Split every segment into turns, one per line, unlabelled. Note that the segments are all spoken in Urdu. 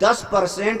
10%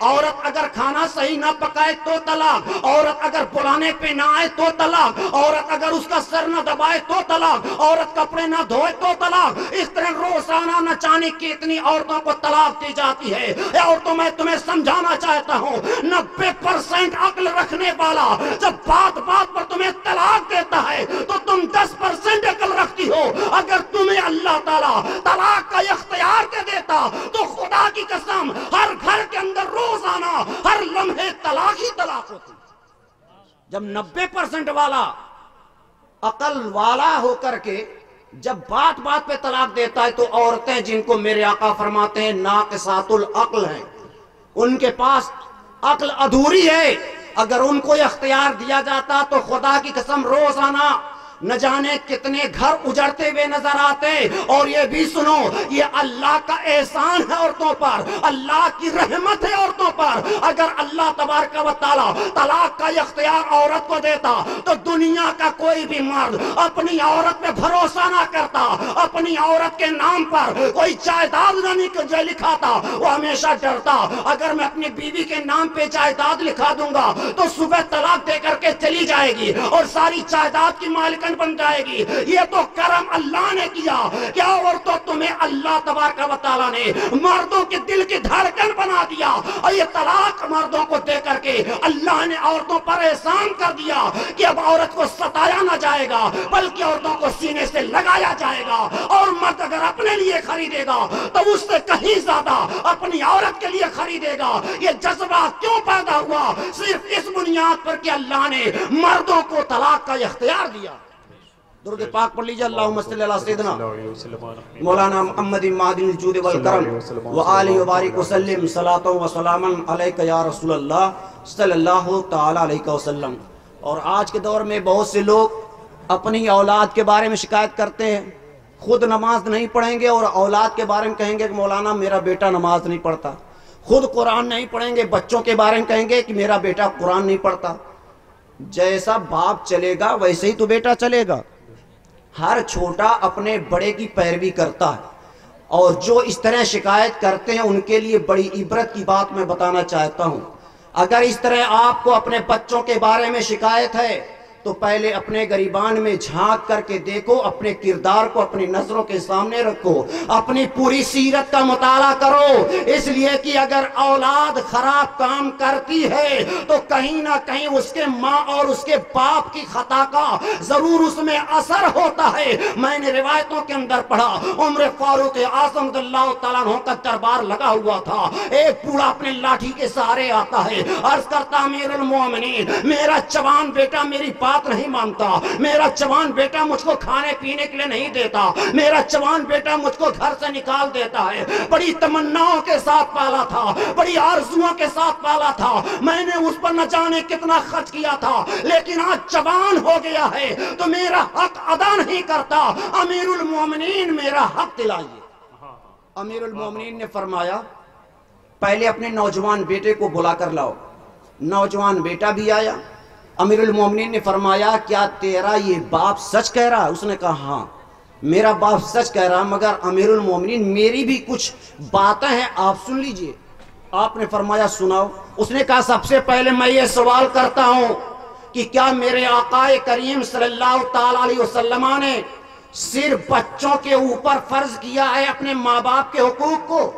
عورت اگر کھانا صحیح نہ پکائے تو طلاق، عورت اگر بلانے پہ نہ آئے تو طلاق، عورت اگر اس کا سر نہ دبائے تو طلاق، عورت کپڑے نہ دھوئے تو طلاق۔ اس طرح روزانہ نہ جانے کی اتنی عورتوں کو طلاق دی جاتی ہے۔ اے عورتوں، میں تمہیں سمجھانا چاہتا ہوں 90% عقل رکھنے والا جب بات بات پر تمہیں طلاق دیتا ہے تو تم 10% عقل رکھتی ہو۔ اگر تمہیں اللہ تعالیٰ طلاق کا اختیار دے دیتا تو خدا کی قسم ہر گھر کے اندر روزانہ ہر لمحے طلاق ہی طلاق ہوتی۔ جب 90% والا عقل والا ہو کر کے جب بات بات پہ طلاق دیتا ہے تو عورتیں جن کو میرے آقا فرماتے ہیں ناقصات العقل ہیں، ان کے پاس عقل ادھوری ہے، اگر ان کو اختیار دیا جاتا تو خدا کی قسم روزانہ نہ جانے کتنے گھر اجڑتے ہوئے نظر آتے۔ اور یہ بھی سنو، یہ اللہ کا احسان ہے عورتوں پر، اللہ کی رحمت ہے عورتوں پر۔ اگر اللہ تبارک و تعالی طلاق کا اختیار عورت کو دیتا تو دنیا کا کوئی بھی مرد اپنی عورت پہ بھروسہ نہ کرتا، اپنی عورت کے نام پر کوئی جائیداد نہ لکھاتا، وہ ہمیشہ ڈرتا اگر میں اپنی بیوی کے نام پہ جائیداد لکھا دوں گا تو صبح طلاق دے کر کے چلی جائے گی اور ساری جائیداد کی مالک بن جائے گی۔ یہ تو کرم اللہ نے کیا۔ کیا عورتوں تمہیں اللہ تبارک و تعالیٰ نے مردوں کے دل کی دھڑکن بنا دیا، اور یہ طلاق مردوں کو دے کر کے اللہ نے عورتوں پر احسان کر دیا کہ اب عورت کو ستایا نہ جائے گا بلکہ عورتوں کو سینے سے لگایا جائے گا، اور مرد اگر اپنے لیے خریدے گا تو اس سے کہیں زیادہ اپنی عورت کے لیے خریدے گا۔ یہ جذبہ کیوں پیدا ہوا؟ صرف اس بنیاد پر کہ اللہ نے مردوں کو طلاق کا اختیار دیا۔ درود پاک پڑھ لیجئے، اللہم صلی اللہ سیدنا مولانا محمد مہدی الجود والکرم وآلہ وبارک وسلم صلاۃ و سلاما علیک یا رسول اللہ صلی اللہ تعالی علیہ وسلم۔ اور آج کے دور میں بہت سے لوگ اپنی اولاد کے بارے میں شکایت کرتے ہیں، خود نماز نہیں پڑھیں گے اور اولاد کے بارے میں کہیں گے کہ مولانا میرا بیٹا نماز نہیں پڑھتا، خود قرآن نہیں پڑھیں گے، بچوں کے بارے میں کہیں گے کہ میرا بیٹا قرآن نہیں پڑھتا۔ جیسا باپ چلے گا ویسے ہی تو بیٹا چلے گا۔ ہر چھوٹا اپنے بڑے کی پیروی کرتا ہے، اور جو اس طرح شکایت کرتے ہیں ان کے لیے بڑی عبرت کی بات میں بتانا چاہتا ہوں۔ اگر اس طرح آپ کو اپنے بچوں کے بارے میں شکایت ہے تو پہلے اپنے گریبان میں جھانک کر کے دیکھو، اپنے کردار کو اپنی نظروں کے سامنے رکھو، اپنی پوری سیرت کا مطالعہ کرو، اس لیے کہ اگر اولاد خراب کام کرتی ہے تو کہیں نہ کہیں اس کے ماں اور اس کے باپ کی خطا کا ضرور اس میں اثر ہوتا ہے۔ میں نے روایتوں کے اندر پڑھا، عمر فاروق اعظم رضی اللہ تعالیٰ عنہ کا دربار لگا ہوا تھا، ایک بوڑھا اپنے لاٹھی کے سہارے آتا ہے، عرض کرتا امیر المومنین میرا جوان بیٹا میری بات نہیں مانتا، میرا جوان بیٹا مجھ کو کھانے پینے کے لیے نہیں دیتا، میرا جوان بیٹا مجھ کو گھر سے نکال دیتا ہے، بڑی تمناؤں کے ساتھ پالا تھا، بڑی آرزوؤں کے ساتھ پالا تھا، میں نے اس پر نہ جانے کتنا خرچ کیا تھا، لیکن آج جوان ہو گیا ہے تو میرا حق ادا نہیں کرتا، امیر المومنین میرا حق دلائیے۔ امیر المومنین نے فرمایا پہلے اپنے نوجوان بیٹے کو بلا کر لاؤ۔ نوجوان بیٹا بھی آیا، امیر المومنین نے فرمایا کیا تیرا یہ باپ سچ کہہ رہا؟ اس نے کہا ہاں میرا باپ سچ کہہ رہا، مگر امیر المومنین میری بھی کچھ باتیں ہیں آپ سن لیجئے۔ آپ نے فرمایا سناؤ۔ اس نے کہا سب سے پہلے میں یہ سوال کرتا ہوں کہ کیا میرے آقا کریم صلی اللہ تعالی علیہ وسلم نے صرف بچوں کے اوپر فرض کیا ہے اپنے ماں باپ کے حقوق کو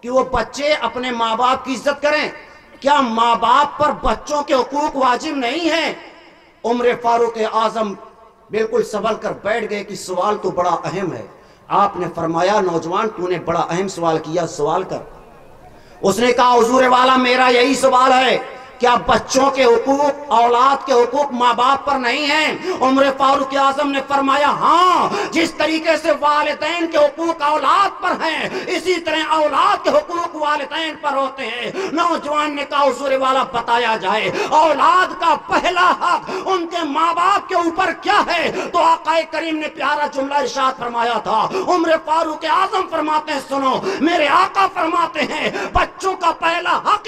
کہ وہ بچے اپنے ماں باپ کی عزت کریں؟ کیا ماں باپ پر بچوں کے حقوق واجب نہیں ہیں؟ عمر فاروق اعظم بالکل سنبھل کر بیٹھ گئے کہ سوال تو بڑا اہم ہے۔ آپ نے فرمایا نوجوان تو نے بڑا اہم سوال کیا، سوال کر۔ اس نے کہا حضور والا میرا یہی سوال ہے، کیا بچوں کے حقوق اولاد کے حقوق ماں باپ پر نہیں ہیں؟ عمر فاروق اعظم نے فرمایا ہاں، جس طریقے سے والدین کے حقوق اولاد پر ہیں اسی طرح اولاد کے حقوق والدین پر ہوتے ہیں۔ نوجوان نے کہا حضور والا بتایا جائے اولاد کا پہلا حق ان کے ماں باپ کے اوپر کیا ہے؟ تو آقا کریم نے پیارا جملہ ارشاد فرمایا تھا، عمر فاروق اعظم فرماتے ہیں سنو، میرے آقا فرماتے ہیں بچوں کا پہلا حق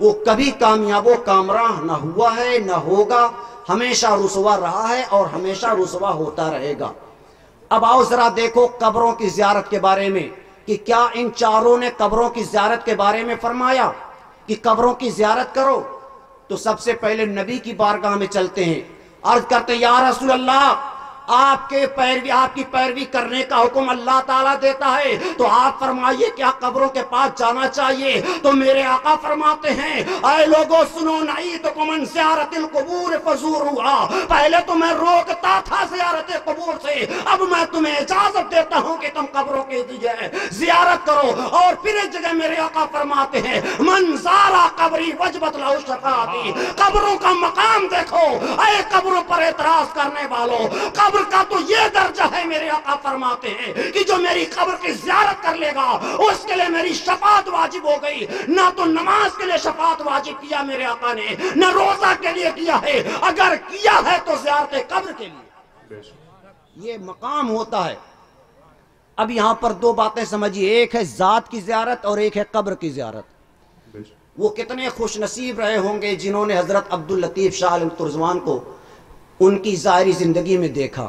وہ کبھی کامیاب و کامراں نہ ہوا ہے نہ ہوگا، ہمیشہ رسوا رہا ہے اور ہمیشہ رسوا ہوتا رہے گا۔ اب آؤ ذرا دیکھو قبروں کی زیارت کے بارے میں کہ کیا ان چاروں نے قبروں کی زیارت کے بارے میں فرمایا کہ قبروں کی زیارت کرو؟ تو سب سے پہلے نبی کی بارگاہ میں چلتے ہیں، عرض کرتے یا رسول اللہ، آپ کی پیروی کرنے کا حکم اللہ تعالیٰ دیتا ہے تو آپ فرمائیے کیا قبروں کے پاس جانا چاہیے؟ تو میرے آقا فرماتے ہیں اے لوگوں سنو، نعیدکم من زیارت القبور فزوروہا، پہلے تو میں روکتا تھا زیارت قبور سے، اب میں تمہیں اجازت دیتا ہوں کہ تم قبروں کی زیارت کرو۔ اور پھر ایک جگہ میرے آقا فرماتے ہیں من زارا قبری وجبت لہ شفاعتی، قبروں کا مقام دیکھو اے قبروں پر اعتراض کرنے والوں، قبر کا تو یہ درجہ ہے، میرے آقا فرماتے ہیں کہ جو میری قبر کی زیارت کر لے گا اس کے لئے میری شفاعت واجب ہو گئی۔ نہ تو نماز کے لئے شفاعت واجب کیا میرے آقا نے، نہ روزہ کے لئے کیا ہے، اگر کیا ہے تو زیارت قبر کے لئے یہ مقام ہوتا ہے۔ اب یہاں پر دو باتیں سمجھیے، ایک ہے ذات کی زیارت اور ایک ہے قبر کی زیارت۔ وہ کتنے خوش نصیب رہے ہوں گے جنہوں نے حضرت عبداللطیف شاہ عالم ترجمان کو ان کی ظاہری زندگی میں دیکھا۔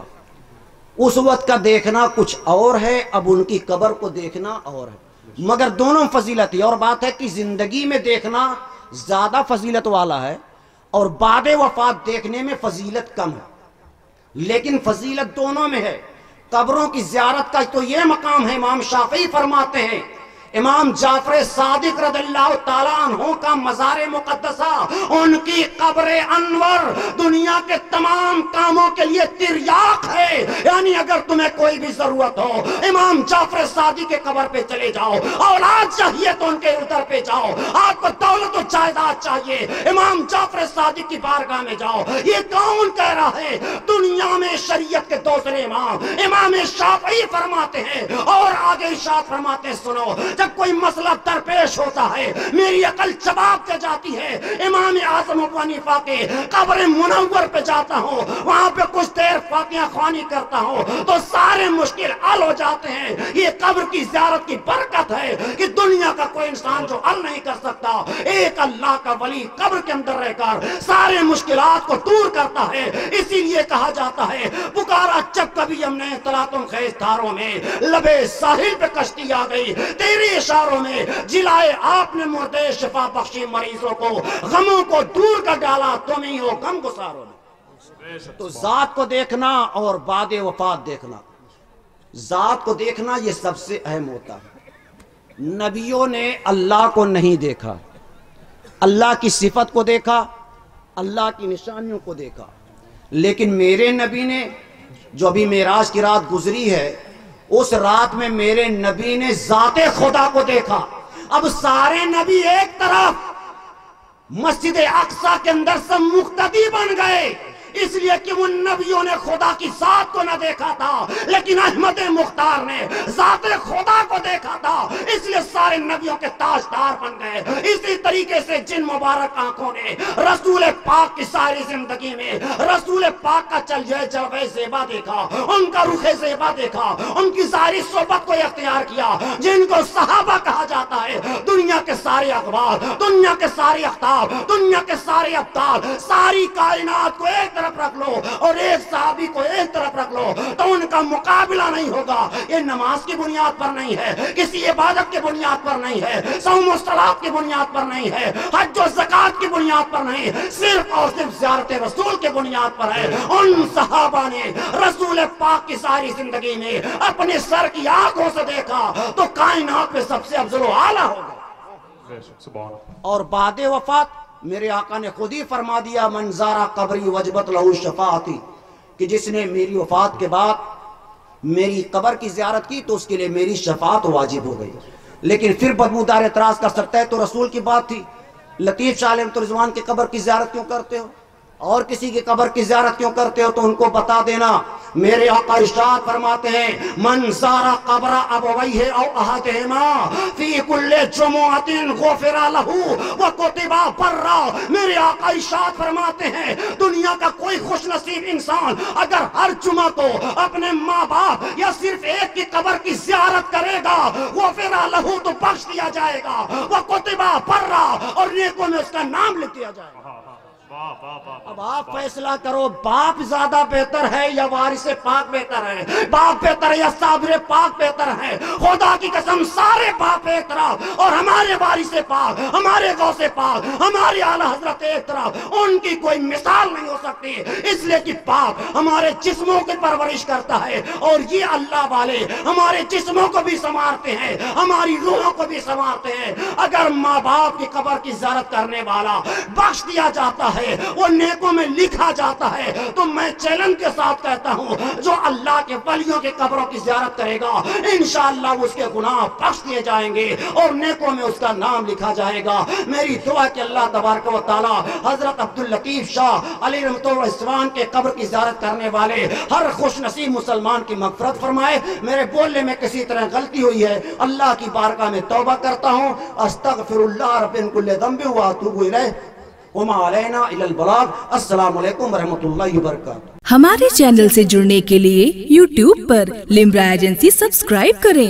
اس وقت کا دیکھنا کچھ اور ہے، اب ان کی قبر کو دیکھنا اور ہے، مگر دونوں فضیلت ہے۔ اور بات ہے کہ زندگی میں دیکھنا زیادہ فضیلت والا ہے اور بعد وفات دیکھنے میں فضیلت کم ہے، لیکن فضیلت دونوں میں ہے۔ قبروں کی زیارت کا تو یہ مقام ہے، امام شافعی فرماتے ہیں امام جعفر صادق رضی اللہ تعالیٰ عنہ کا مزار مقدسہ، ان کی قبر انور دنیا کے تمام کاموں کے لیے تریاق ہے، یعنی اگر تمہیں کوئی بھی ضرورت ہو امام جعفر صادق کے قبر پہ چلے جاؤ، اولاد چاہیے تو ان کے ادھر پہ جاؤ، آپ کو دولت و جائیداد چاہیے امام جعفر صادق کی بارگاہ میں جاؤ۔ یہ کون کہہ رہا ہے؟ دنیا میں شریعت کے دوسرے امام شافعی فرماتے ہیں، اور آگے ارشاد فرماتے ہیں سنو، جب کوئی مسئلہ درپیش ہوتا ہے میری عقل جواب دے جاتی ہے، امام اعظم ابو حنیفہ کے قبر منور پہ جاتا ہوں، وہاں پہ کچھ دیر فاتحہ خوانی کرتا ہوں تو سارے مشکل حل ہو جاتے ہیں۔ یہ قبر کی زیارت کی برکت ہے کہ دنیا کا کوئی انسان جو حل نہیں کر سکتا، ایک اللہ کا ولی قبر کے اندر رہ کر سارے مشکلات کو دور کرتا ہے۔ اسی لیے کہا جاتا ہے پکارا جب کبھی ہم نے طلعتم خیز دھاروں میں، لبے ساحل پہ کشتی آ گئی، تیری اشاروں میں جلائے آپ نے مردے شفا بخشی مریضوں کو، غموں کو دور کر ڈالا تم ہی ہو غم گساروں میں۔ تو ذات کو دیکھنا اور بعد وفات دیکھنا، ذات کو دیکھنا یہ سب سے اہم ہوتا ہے۔ نبیوں نے اللہ کو نہیں دیکھا، اللہ کی صفت کو دیکھا، اللہ کی نشانیوں کو دیکھا، لیکن میرے نبی نے جو ابھی معراج کی رات گزری ہے، اس رات میں میرے نبی نے ذات خدا کو دیکھا۔ اب سارے نبی ایک طرف مسجد اقصی کے اندر سب مقتدی بن گئے، اس لیے کہ ان نبیوں نے خدا کی ذات کو نہ دیکھا تھا، لیکن احمد مختار نے ذات خدا کو دیکھا تھا، اس لیے سارے نبیوں کے تاجدار بن گئے۔ اسی طریقے سے جن مبارک آنکھوں نے رسول پاک کی ساری زندگی میں رسول پاک کا چلیے جلوہ زیبا دیکھا، ان کا رخ زیبا دیکھا، ان کی ظاہری صحبت کو اختیار کیا، جن کو صحابہ کہا جاتا ہے، دنیا کے سارے اخبار، دنیا کے سارے اختاب، دنیا کے سارے ابطال، ساری کائنات کو ایک طرف رکھ لو اور ایک صحابی کو ایک طرف رکھ لو تو ان کا مقابلہ نہیں ہوگا۔ یہ نماز کی بنیاد پر نہیں ہے، کسی عبادت کی بنیاد پر نہیں ہے، صوم و صلاۃ کی بنیاد پر نہیں ہے، حج و زکوٰۃ کی بنیاد پر نہیں، صرف اور صرف زیارت رسول کی بنیاد پر ہے۔ ان صحابہ نے رسول پاک کی ساری زندگی میں اپنے سر کی آنکھوں سے دیکھا تو کائنات میں سب سے افضل و اعلیٰ ہوگا۔ اور بعد وفات میرے آقا نے خود ہی فرما دیا من زارا قبری وجبت لہو شفاعتی، کہ جس نے میری وفات کے بعد میری قبر کی زیارت کی تو اس کے لیے میری شفاعت واجب ہو گئی۔ لیکن پھر بدبودار اعتراض کر سکتا ہے تو رسول کی بات تھی، لطیف شاہ علیہ ترجمان کی قبر کی زیارت کیوں کرتے ہو؟ اور کسی کی قبر کی زیارت کیوں کرتے ہو تو ان کو بتا دینا. میرے آقا ارشاد فرماتے ہیں من زار قبر ابویہ او احدہما فی کل جمعۃ غفر لہ وکتب برا. میرے آقا ارشاد فرماتے ہیں دنیا کا کوئی خوش نصیب انسان اگر ہر جمعہ کو اپنے ماں باپ یا صرف ایک کی قبر کی زیارت کرے گا غفر لہ تو بخش دیا جائے گا وکتب برا اور نیکوں میں اس کا نام لکھ دیا جائے گا. اب آپ فیصلہ کرو باپ زیادہ بہتر ہے یا وارث پاک بہتر ہے, باپ بہتر ہے یا صابر پاک بہتر ہے. خدا کی قسم سارے باپ ایک طرف اور ہمارے وارث پاک, ہمارے غوث پاک, ہماری اعلیٰ حضرت ایک طرف, ان کی کوئی مثال نہیں ہو سکتی. اس لیے کہ پاک ہمارے جسموں کی پرورش کرتا ہے اور یہ اللہ والے ہمارے جسموں کو بھی سنوارتے ہیں, ہماری روحوں کو بھی سنوارتے ہیں. اگر ماں باپ کی قبر کی زیارت کرنے والا بخش دیا جاتا ہے, وہ نیکوں میں لکھا جاتا ہے, تو میں چیلنج کے ساتھ کہتا ہوں جو اللہ کے ولیوں کے قبروں کی زیارت کرے گا انشاءاللہ اس کے گناہ بخش دیے جائیں گے اور نیکوں میں اس کا نام لکھا جائے گا. میری دعا کہ اللہ تبارک و تعالی حضرت عبداللطیف شاہ علی رحمۃ اللہ عثمان کے قبر کی زیارت کرنے والے ہر خوش نصیب مسلمان کی مغفرت فرمائے. میرے بولنے میں کسی طرح غلطی ہوئی ہے, اللہ کی بارگاہ میں توبہ کرتا ہوں. استغفر اللہ رب من کل ذنب واتوب الیہ وما علینا الا البلاغ. السلام علیکم ورحمۃ اللہ وبرکاتہ.
ہمارے چینل سے جڑنے کے لیے YouTube پر لمرا ایجنسی سبسکرائب کریں.